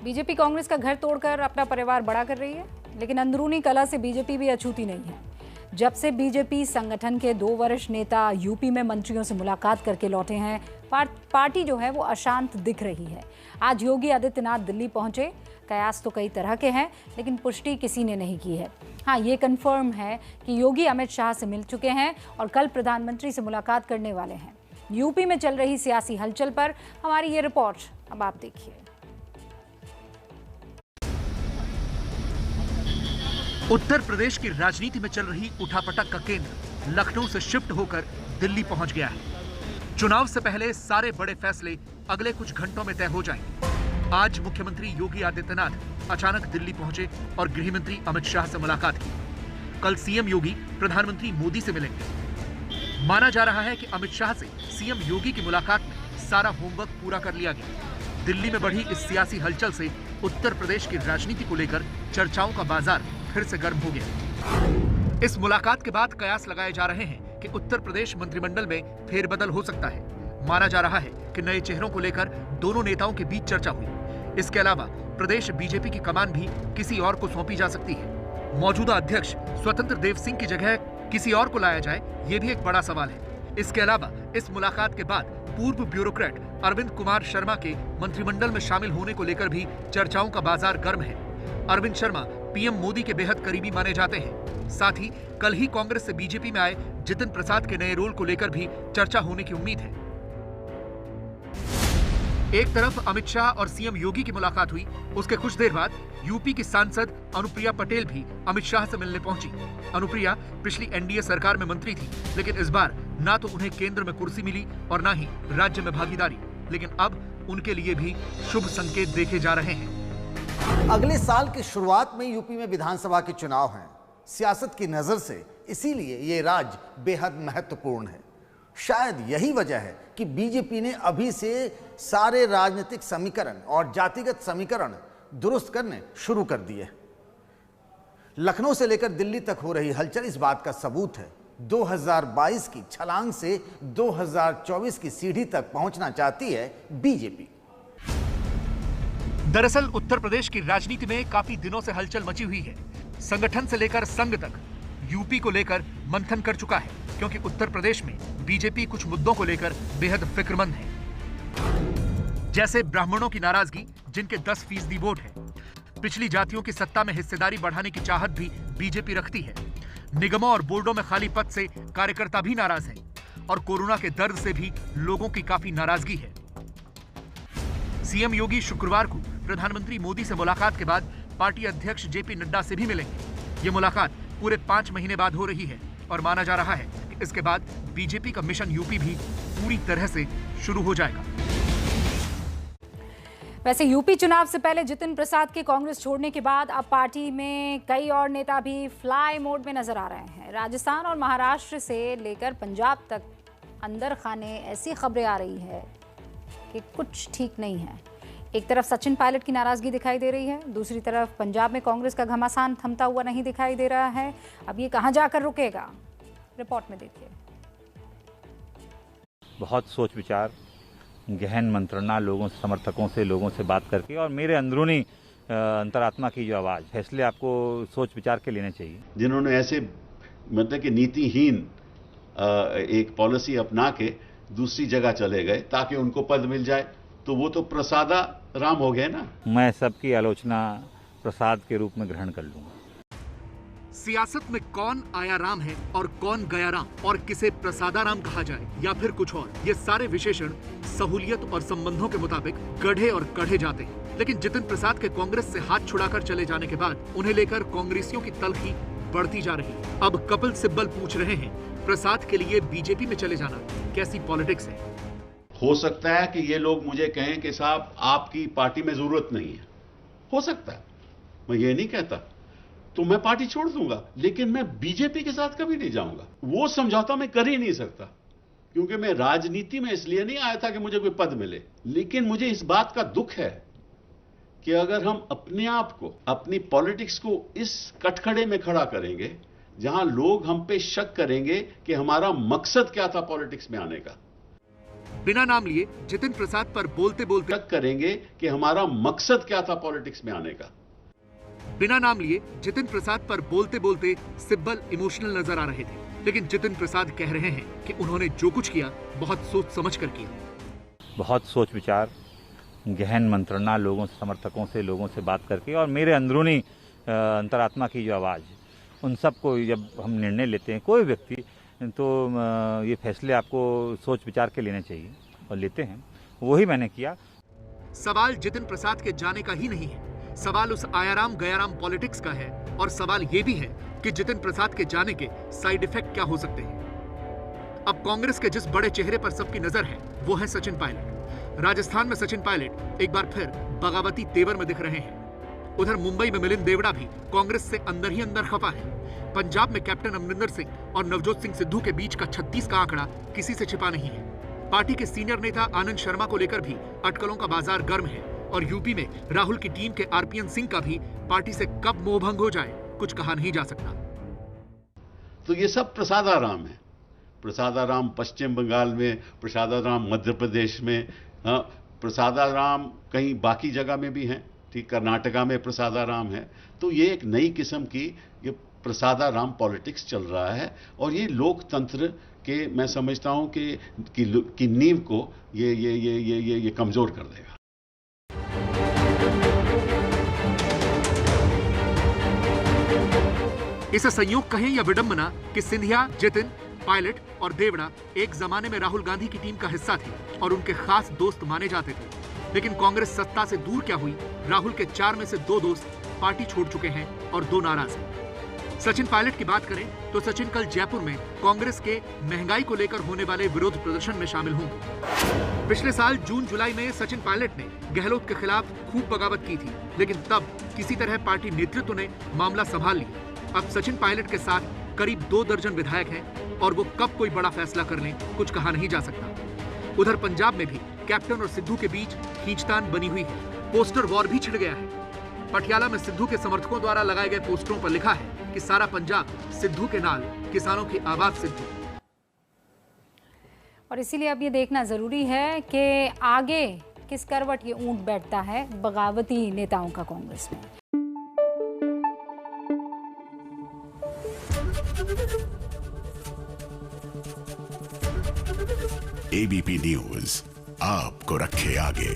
BJP Congress का घर तोड़कर अपना परिवार बड़ा कर रही है, लेकिन अंदरूनी कलह से बीजेपी भी अछूती नहीं है। जब से बीजेपी संगठन के 2 वरिष्ठ नेता यूपी में मंत्रियों से मुलाकात करके लौटे हैं, पार्टी जो है वो अशांत दिख रही है। आज योगी आदित्यनाथ दिल्ली पहुंचे। कयास तो कई तरह के हैं, लेकिन पुष्टि किसी ने नहीं की है। हाँ, ये कंफर्म है कि योगी अमित शाह से मिल चुके हैं और कल प्रधानमंत्री से मुलाकात करने वाले हैं। यूपी में चल रही सियासी हलचल पर हमारी ये रिपोर्ट अब आप देखिए। उत्तर प्रदेश की राजनीति में चल रही उठापटक का केंद्र लखनऊ से शिफ्ट होकर दिल्ली पहुंच गया है। चुनाव से पहले सारे बड़े फैसले अगले कुछ घंटों में तय हो जाएंगे। आज मुख्यमंत्री योगी आदित्यनाथ अचानक दिल्ली पहुंचे और गृह मंत्री अमित शाह से मुलाकात की। कल सीएम योगी प्रधानमंत्री मोदी से मिलेंगे। माना जा रहा है कि अमित शाह से सीएम योगी की मुलाकात में सारा होमवर्क पूरा कर लिया गया। दिल्ली में बढ़ी इस सियासी हलचल से उत्तर प्रदेश की राजनीति को लेकर चर्चाओं का बाजार फिर से गर्म हो गया। इस मुलाकात के बाद कयास लगाए जा रहे हैं कि उत्तर प्रदेश मंत्रिमंडल में फेरबदल हो सकता है। माना जा रहा है कि नए चेहरों को लेकर दोनों नेताओं के बीच चर्चा हुई। इसके अलावा प्रदेश बीजेपी की कमान भी किसी और को सौंपी जा सकती है। मौजूदा अध्यक्ष स्वतंत्र देव सिंह की जगह किसी और को लाया जाए, ये भी एक बड़ा सवाल है। इसके अलावा इस मुलाकात के बाद पूर्व ब्यूरोक्रेट अरविंद कुमार शर्मा के मंत्रिमंडल में शामिल होने को लेकर भी चर्चाओं का बाजार गर्म है। अरविंद शर्मा पीएम मोदी के बेहद करीबी माने जाते हैं। साथ ही कल ही कांग्रेस से बीजेपी में आए जितिन प्रसाद के नए रोल को लेकर भी चर्चा होने की उम्मीद है। एक तरफ अमित शाह और सीएम योगी की मुलाकात हुई, उसके कुछ देर बाद यूपी की सांसद अनुप्रिया पटेल भी अमित शाह से मिलने पहुंची। अनुप्रिया पिछली एनडीए सरकार में मंत्री थी, लेकिन इस बार ना तो उन्हें केंद्र में कुर्सी मिली और ना ही राज्य में भागीदारी। लेकिन अब उनके लिए भी शुभ संकेत देखे जा रहे हैं। अगले साल की शुरुआत में यूपी में विधानसभा के चुनाव हैं। सियासत की नजर से इसीलिए ये राज्य बेहद महत्वपूर्ण है। शायद यही वजह है कि बीजेपी ने अभी से सारे राजनीतिक समीकरण और जातिगत समीकरण दुरुस्त करने शुरू कर दिए। लखनऊ से लेकर दिल्ली तक हो रही हलचल इस बात का सबूत है। 2022 की छलांग से 2024 की सीढ़ी तक पहुंचना चाहती है बीजेपी। दरअसल उत्तर प्रदेश की राजनीति में काफी दिनों से हलचल मची हुई है। संगठन से लेकर संघ तक यूपी को लेकर मंथन कर चुका है, क्योंकि उत्तर प्रदेश में बीजेपी कुछ मुद्दों को लेकर बेहद फिक्रमंद है। जैसे ब्राह्मणों की नाराजगी, जिनके 10% वोट है। पिछली जातियों की सत्ता में हिस्सेदारी बढ़ाने की चाहत भी बीजेपी रखती है। निगमों और बोर्डों में खाली पद से कार्यकर्ता भी नाराज हैं और कोरोना के दर्द से भी लोगों की काफी नाराजगी है। सीएम योगी शुक्रवार को प्रधानमंत्री मोदी से मुलाकात के बाद पार्टी अध्यक्ष जेपी नड्डा से भी मिलेंगे। ये मुलाकात पूरे 5 महीने बाद हो रही है और माना जा रहा है कि इसके बाद बीजेपी का मिशन यूपी भी पूरी तरह से शुरू हो जाएगा। वैसे यूपी चुनाव से पहले जितिन प्रसाद के कांग्रेस छोड़ने के बाद अब पार्टी में कई और नेता भी फ्लाई मोड में नजर आ रहे हैं। राजस्थान और महाराष्ट्र से लेकर पंजाब तक अंदर खाने ऐसी खबरें आ रही है कि कुछ ठीक नहीं है। एक तरफ सचिन पायलट की नाराजगी दिखाई दे रही है, दूसरी तरफ पंजाब में कांग्रेस का घमासान थमता हुआ नहीं दिखाई दे रहा है। अब ये कहां जाकर रुकेगा, रिपोर्ट में देखिए। बहुत सोच विचार, गहन मंत्रणा, लोगों से, समर्थकों से, लोगों से बात करके और मेरे अंदरूनी अंतरात्मा की जो आवाज़, फैसले आपको सोच विचार के लेने चाहिए। जिन्होंने ऐसे मतलब कि नीतिहीन एक पॉलिसी अपना के दूसरी जगह चले गए ताकि उनको पद मिल जाए, तो वो तो प्रसादा राम हो गए ना। मैं सबकी आलोचना प्रसाद के रूप में ग्रहण कर लूंगा। सियासत में कौन आया राम है और कौन गया राम, और किसे प्रसादाराम कहा जाए या फिर कुछ और, ये सारे विशेषण सहूलियत और संबंधों के मुताबिक गढ़े और कढ़े जाते हैं। लेकिन जितिन प्रसाद के कांग्रेस से हाथ छुड़ाकर चले जाने के बाद उन्हें लेकर कांग्रेसियों की तलखी बढ़ती जा रही है। अब कपिल सिब्बल पूछ रहे हैं, प्रसाद के लिए बीजेपी में चले जाना कैसी पॉलिटिक्स है? हो सकता है कि ये लोग मुझे कहें कि साहब आपकी पार्टी में जरूरत नहीं है, हो सकता है, मैं ये नहीं कहता, तो मैं पार्टी छोड़ दूंगा, लेकिन मैं बीजेपी के साथ कभी नहीं जाऊंगा। वो समझौता मैं कर ही नहीं सकता, क्योंकि मैं राजनीति में इसलिए नहीं आया था कि मुझे कोई पद मिले। लेकिन मुझे इस बात का दुख है कि अगर हम अपने आप को, अपनी पॉलिटिक्स को इस कटघरे में खड़ा करेंगे जहां लोग हम पे शक करेंगे कि हमारा मकसद क्या था पॉलिटिक्स में आने का। बिना नाम लिए जितिन प्रसाद पर बोलते बोलते तक करेंगे कि हमारा मकसद क्या था पॉलिटिक्स में आने का। बिना नाम लिए जितिन प्रसाद पर बोलते बोलते सिब्बल इमोशनल नजर आ रहे थे, लेकिन जितिन प्रसाद कह रहे हैं कि उन्होंने जो कुछ किया बहुत सोच समझ कर किया। बहुत सोच विचार, गहन मंत्रणा, लोगों से, समर्थकों से, लोगों से बात करके और मेरे अंदरूनी अंतरात्मा की जो आवाज़, उन सब को जब हम निर्णय लेते हैं कोई व्यक्ति, तो ये फैसले आपको सोच विचार के लेने चाहिए और लेते हैं, वही मैंने किया। सवाल जितिन प्रसाद के जाने का ही नहीं है, सवाल उस आयाराम गयाराम पॉलिटिक्स का है, और सवाल ये भी है कि जितिन प्रसाद के जाने के साइड इफेक्ट क्या हो सकते हैं। अब कांग्रेस के जिस बड़े चेहरे पर सबकी नजर है वो है सचिन पायलट। राजस्थान में सचिन पायलट एक बार फिर बगावती तेवर में दिख रहे हैं। उधर मुंबई में मिलिंद देवड़ा भी कांग्रेस से अंदर ही अंदर खफा है। पंजाब में कैप्टन अमरिंदर सिंह और नवजोत सिंह सिद्धू के बीच का 36 का आंकड़ा किसी से छिपा नहीं है। पार्टी के सीनियर नेता आनंद शर्मा को लेकर भी अटकलों का बाजार गर्म है, और यूपी में राहुल की टीम के आरपीएन सिंह का भी पार्टी से कब मोहभंग हो जाए कुछ कहा नहीं जा सकता। तो ये सब प्रसादाराम है। प्रसादाराम पश्चिम बंगाल में, प्रसादाराम मध्य प्रदेश में, प्रसादाराम कहीं बाकी जगह में भी हैं, ठीक, कर्नाटका में प्रसादाराम है। तो ये एक नई किस्म की ये प्रसादाराम पॉलिटिक्स चल रहा है, और ये लोकतंत्र के, मैं समझता हूं कि नींव को ये कमजोर कर देगा। इसे संयोग कहें या विडंबना कि सिंधिया, जितिन, पायलट और देवड़ा एक जमाने में राहुल गांधी की टीम का हिस्सा थे और उनके खास दोस्त माने जाते थे, लेकिन कांग्रेस सत्ता से दूर क्या हुई, राहुल के 4 में से 2 दोस्त पार्टी छोड़ चुके हैं और 2 नाराज हैं। सचिन पायलट की बात करें तो सचिन कल जयपुर में कांग्रेस के महंगाई को लेकर होने वाले विरोध प्रदर्शन में शामिल होंगे। पिछले साल जून जुलाई में सचिन पायलट ने गहलोत के खिलाफ खूब बगावत की थी, लेकिन तब किसी तरह पार्टी नेतृत्व ने मामला संभाल लिया। अब सचिन पायलट के साथ करीब 2 दर्जन विधायक हैं और वो कब कोई बड़ा फैसला कर लें कुछ कहा नहीं जा सकता। उधर पंजाब में भी कैप्टन और सिद्धू के बीच खींचतान बनी हुई है, पोस्टर वॉर भी छिड़ गया है। पटियाला में सिद्धू के समर्थकों द्वारा लगाए गए पोस्टरों पर लिखा है कि सारा पंजाब सिद्धू के नाल, किसानों की आवाज सिद्धू। और इसीलिए अब ये देखना जरूरी है कि आगे किस करवट ये ऊंट बैठता है बगावती नेताओं का कांग्रेस में। एबीपी न्यूज आपको रखे आगे।